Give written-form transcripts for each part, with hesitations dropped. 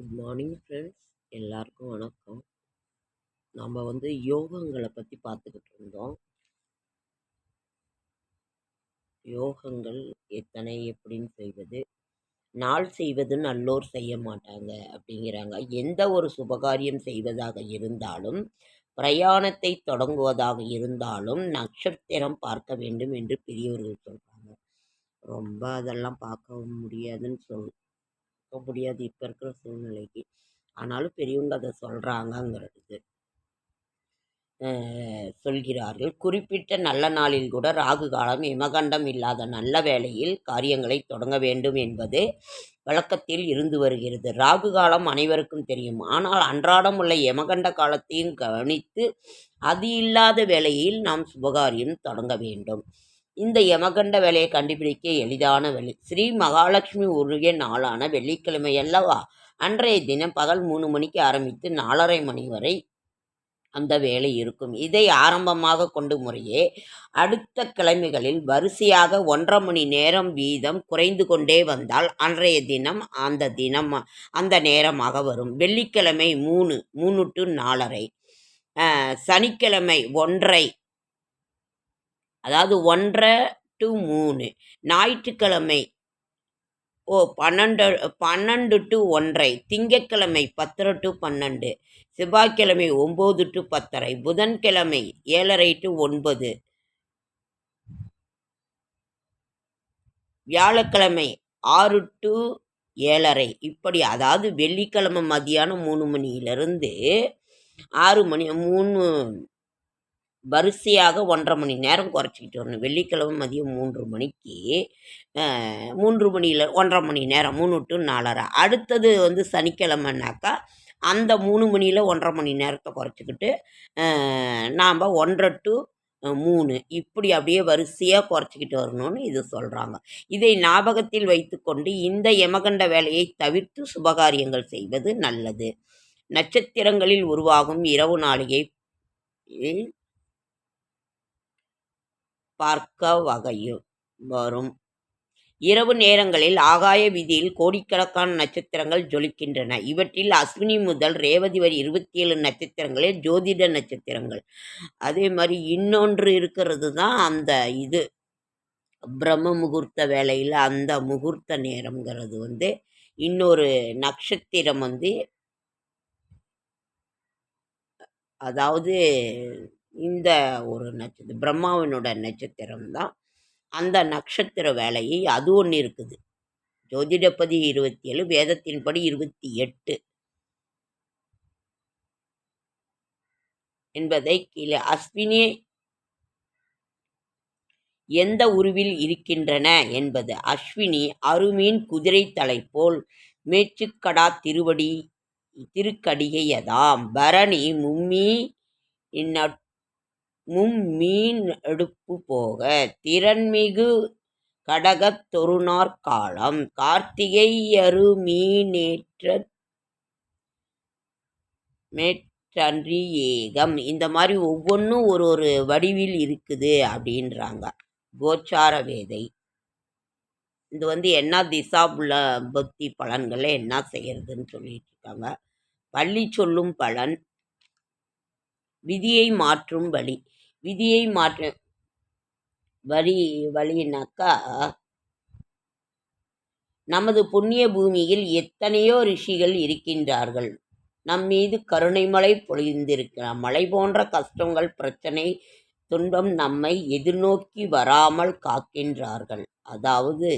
Good morning friends. எல்லாருக்கும் வணக்கம். நம்ம யோகங்களை பற்றி பார்த்துக்கிட்டு இருந்தோம். யோகங்கள் எத்தனை எப்படின்னு செய்வது, நாள் செய்வது நல்லோர் செய்ய மாட்டாங்க அப்படிங்கிறாங்க. எந்த ஒரு சுபகாரியம் செய்வதாக இருந்தாலும், பிரயாணத்தை தொடங்குவதாக இருந்தாலும் நட்சத்திரம் பார்க்க வேண்டும் என்று பெரியவர்கள் சொல்கிறாங்க. ரொம்ப அதெல்லாம் பார்க்க முடியாதுன்னு சொல்ல முடியாது இப்போ இருக்கிற சூழ்நிலைக்கு. ஆனாலும் பெரியவங்க அதை சொல்கிறாங்கங்கிறது சொல்கிறார்கள். குறிப்பிட்ட நல்ல நாளில் கூட ராகு காலம் யமகண்டம் இல்லாத நல்ல வேளையில் காரியங்களை தொடங்க வேண்டும் என்பது வழக்கத்தில் இருந்து வருகிறது. ராகு காலம் அனைவருக்கும் தெரியும். ஆனால் அன்றாடம் உள்ள யமகண்ட காலத்தையும் கவனித்து அது இல்லாத வேளையில் நாம் சுபகாரியம் தொடங்க வேண்டும். இந்த யமகண்ட வேலையை கண்டுபிடிக்க எளிதான வழி. ஸ்ரீ மகாலட்சுமி உரிய நாளான வெள்ளிக்கிழமை அல்லவா? அன்றைய தினம் பகல் 3 மணிக்கு ஆரம்பித்து 4:30 மணி வரை அந்த வேலை இருக்கும். இதை ஆரம்பமாக கொண்டு முறையே அடுத்த கிழமைகளில் வரிசையாக 1.5 மணி நேரம் வீதம் குறைந்து கொண்டே வந்தால் அன்றைய தினம் அந்த நேரமாக வரும். வெள்ளிக்கிழமை 3 to 4:30, சனிக்கிழமை 1:30, அதாவது 1:30 to 3, ஞாயிற்றுக்கிழமை 12 to 1:30, திங்கட்கிழமை 10 to 12, செவ்வாய்க்கிழமை 9 to 10:30, புதன்கிழமை 7:30 to 9, வியாழக்கிழமை 6 to 7:30. இப்படி, அதாவது வெள்ளிக்கிழமை மதியானம் 3 மணியிலிருந்து 6 மணி 3 வரிசையாக 1.5 மணி நேரம் குறைச்சிக்கிட்டு வரணும். வெள்ளிக்கிழமை மதியம் 3 மணிக்கு 3 மணியில் 1.5 மணி நேரம் 3 to 4:30. அடுத்தது சனிக்கிழமைனாக்கா அந்த 3 மணியில் 1.5 மணி நேரத்தை குறைச்சிக்கிட்டு நாம் 1:30 to 3 இப்படி அப்படியே வரிசையாக குறைச்சிக்கிட்டு வரணும்னு இது சொல்கிறாங்க. இதை ஞாபகத்தில் வைத்துக்கொண்டு இந்த யமகண்ட வேலையை தவிர்த்து சுபகாரியங்கள் செய்வது நல்லது. நட்சத்திரங்களில் உருவாகும் இரவு நாளிகை பார்க்க வகையும் வரும். இரவு நேரங்களில் ஆகாய வீதியில் கோடிக்கணக்கான நட்சத்திரங்கள் ஜொலிக்கின்றன. இவற்றில் அஸ்வினி முதல் ரேவதி வரை 27 நட்சத்திரங்களே ஜோதிட நட்சத்திரங்கள். அதே மாதிரி இன்னொன்று இருக்கிறது தான் அந்த பிரம்ம முகூர்த்த வேலையில் அந்த முகூர்த்த நேரம்ங்கிறது இன்னொரு நட்சத்திரம் அதாவது இந்த ஒரு நட்சத்திரம் பிரம்மாவினோட நட்சத்திரம் தான். அந்த நட்சத்திர வேலையை அது ஒன்று இருக்குது. ஜோதிடப்பதி 27, வேதத்தின்படி 28 என்பதை கீழே. அஸ்வினி எந்த உருவில் இருக்கின்றன என்பது. அஸ்வினி அருமீன் குதிரை தலை போல் மேச்சுக்கடா திருக்கடிகையதாம். பரணி மும்மீன் எடுப்பு போக திறன்மிகு கடகத் தொருநார் காலம். கார்த்திகை மேற்றன்றி ஏகம். இந்த மாதிரி ஒவ்வொன்றும் ஒரு வடிவில் இருக்குது அப்படின்றாங்க கோச்சார வேதை. இது என்ன திசா புத்தி பலன்களை என்ன செய்யறதுன்னு சொல்லிட்டு இருக்காங்க. பள்ளி சொல்லும் பலன், விதியை மாற்றும் வழி. விதியை மாற்ற வழினாக்கா, நமது புண்ணிய பூமியில் எத்தனையோ ரிஷிகள் இருக்கின்றார்கள். நம் மீது கருணை மழை பொழிந்திருக்கிறார். மழை போன்ற கஷ்டங்கள், பிரச்சனை, துன்பம் நம்மை எதிர்நோக்கி வராமல் காக்கின்றார்கள். அதாவது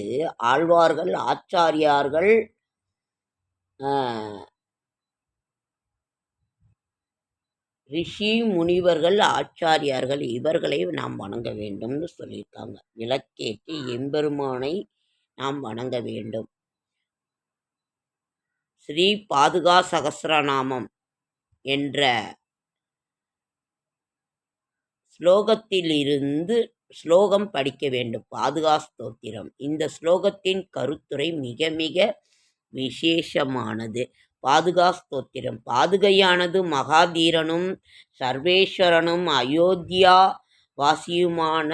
ஆழ்வார்கள், ஆச்சாரியார்கள், ரிஷி முனிவர்கள், ஆச்சாரியார்கள் இவர்களை நாம் வணங்க வேண்டும்னு சொல்லியிருக்காங்க. விளக்கேற்றி எம்பெருமானை நாம் வணங்க வேண்டும். ஸ்ரீ பாதுகா சகஸ்ரநாமம் என்ற ஸ்லோகத்திலிருந்து ஸ்லோகம் படிக்க வேண்டும். பாதுகா ஸ்தோத்திரம். இந்த ஸ்லோகத்தின் கருத்துரை மிக மிக விசேஷமானது. பாதுகா ஸ்தோத்திரம். பாதுகையானது மகாதீரனும் சர்வேஸ்வரனும் அயோத்தியா வாசியுமான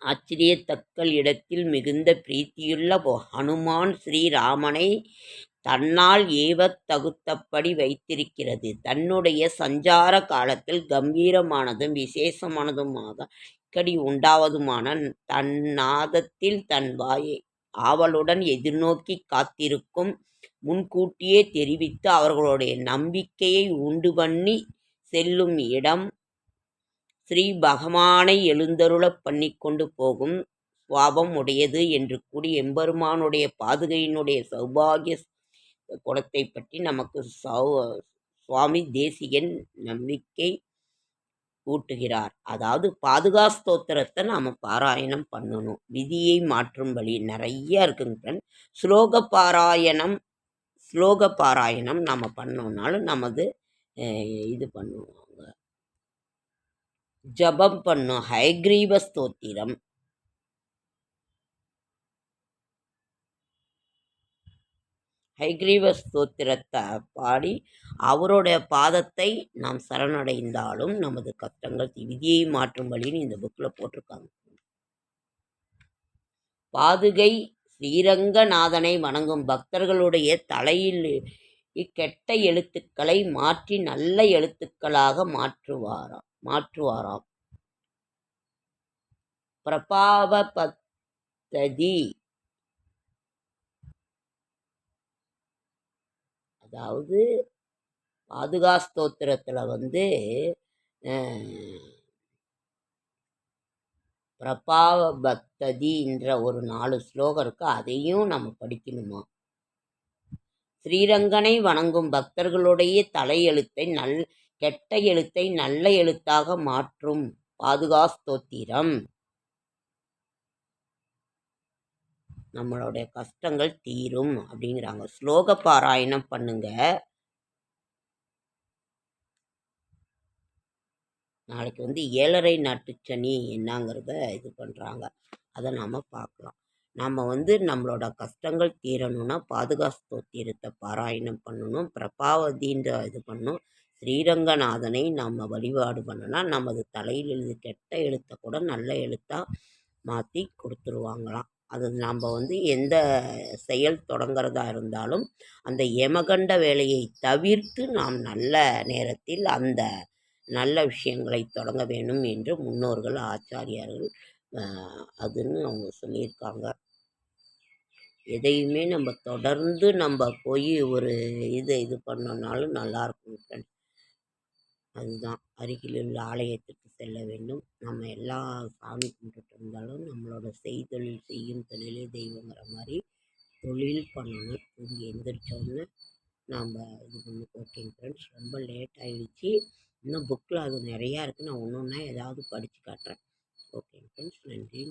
ஆச்சரியத்தக்க இடத்தில் மிகுந்த பிரீத்தியுள்ள ஹனுமான் ஸ்ரீராமனை தன்னால் ஏவத் தகுத்தபடி வைத்திருக்கிறது. தன்னுடைய சஞ்சார காலத்தில் கம்பீரமானதும் விசேஷமானதுமாக அடிக்கடி உண்டாவதுமான தன் நாதத்தில் தன் வாயை ஆவலுடன் எதிர்நோக்கிக் காத்திருக்கும் முன்கூட்டியே தெரிவித்து அவர்களுடைய நம்பிக்கையை உண்டுபண்ணி செல்லும் இடம் ஸ்ரீ பகவானை எழுந்தருளப் பண்ணிக்கொண்டு போகும் சுவாபம் உடையது என்று கூறி எம்பெருமானுடைய பாதுகையினுடைய சௌபாகிய குணத்தைப் பற்றி நமக்கு சுவாமி தேசிகன் நம்பிக்கை ஊட்டுகிறார். அதாவது பாதுகா ஸ்தோத்திரத்தை நாம் பாராயணம் பண்ணணும். விதியை மாற்றும் வழி நிறைய இருக்குங்க ஃப்ரெண்ட். ஸ்லோக பாராயணம் நம்ம பண்ணோம்னாலும் நமது இது பண்ணுவாங்க, ஜபம் பண்ணும். ஹயக்ரீவ ஸ்தோத்திரம், ஹயக்ரீவ ஸ்தோத்திரத்தை பாடி அவருடைய பாதத்தை நாம் சரணடைந்தாலும் நமது கஷ்டங்கள் விதியை மாற்றும் வழின்னு இந்த புக்கில் போட்டிருக்காங்க. பாதுகை ஸ்ரீரங்கநாதனை வணங்கும் பக்தர்களுடைய தலையில் இக்கெட்ட எழுத்துக்களை மாற்றி நல்ல எழுத்துக்களாக மாற்றுவாராம். பிரபாவ பத்ததி, அதாவது பாதுகா ஸ்தோத்திரத்தில் பிரபாவ பக்ததின்ற ஒரு 4 ஸ்லோகம் இருக்கு. அதையும் நம்ம படிக்கணுமா. ஸ்ரீரங்கனை வணங்கும் பக்தர்களுடைய தலையெழுத்தை கெட்ட எழுத்தை நல்ல எழுத்தாக மாற்றும் பாதுகா ஸ்தோத்திரம். நம்மளுடைய கஷ்டங்கள் தீரும் அப்படிங்கிறாங்க. ஸ்லோக பாராயணம் பண்ணுங்க. நாளைக்கு 7.5 நாட்டு சனி என்னங்கிறத இது பண்ணுறாங்க. அதை நாம் பார்க்கலாம். நாம் நம்மளோட கஷ்டங்கள் தீரணும்னா பாதுகா ஸ்தோத்திரத்தை பாராயணம் பண்ணணும். பிரபாவதின்ற இது பண்ணணும். ஸ்ரீரங்கநாதனை நம்ம வழிபாடு பண்ணனா நமது தலையில் எழுது கெட்ட எழுத்தை கூட நல்ல எழுத்தாக மாற்றி கொடுத்துருவாங்களாம். அது நாம் எந்த செயல் தொடங்கிறதா இருந்தாலும் அந்த யமகண்ட வேலையை தவிர்த்து நாம் நல்ல நேரத்தில் அந்த நல்ல விஷயங்களை தொடங்க வேண்டும் என்று முன்னோர்கள் ஆச்சாரியார்கள் அதுன்னு அவங்க சொல்லியிருக்காங்க. எதையுமே நம்ம தொடர்ந்து நம்ம போய் ஒரு இது பண்ணோம்னாலும் நல்லாயிருக்கும் ஃப்ரெண்ட்ஸ். அதுதான் அருகில் உள்ள ஆலயத்துக்கு செல்ல வேண்டும். நம்ம எல்லா சாமி கும்பிட்டுட்டு இருந்தாலும் நம்மளோட செய்தொழில் செய்யும் தொழிலே தெய்வங்கிற மாதிரி தொழில் பண்ணணும். இங்கே எந்திரிச்சோன்னு நாம் இது பண்ணி. ஓகேங்க ஃப்ரெண்ட்ஸ், ரொம்ப லேட் ஆகிடுச்சு. இன்னும் புக்கில் அது நிறையா இருக்குது. நான் ஒன்று ஒன்றா ஏதாவது படித்து காட்டுறேன். ஓகேங்க ஃப்ரெண்ட்ஸ், நன்றி.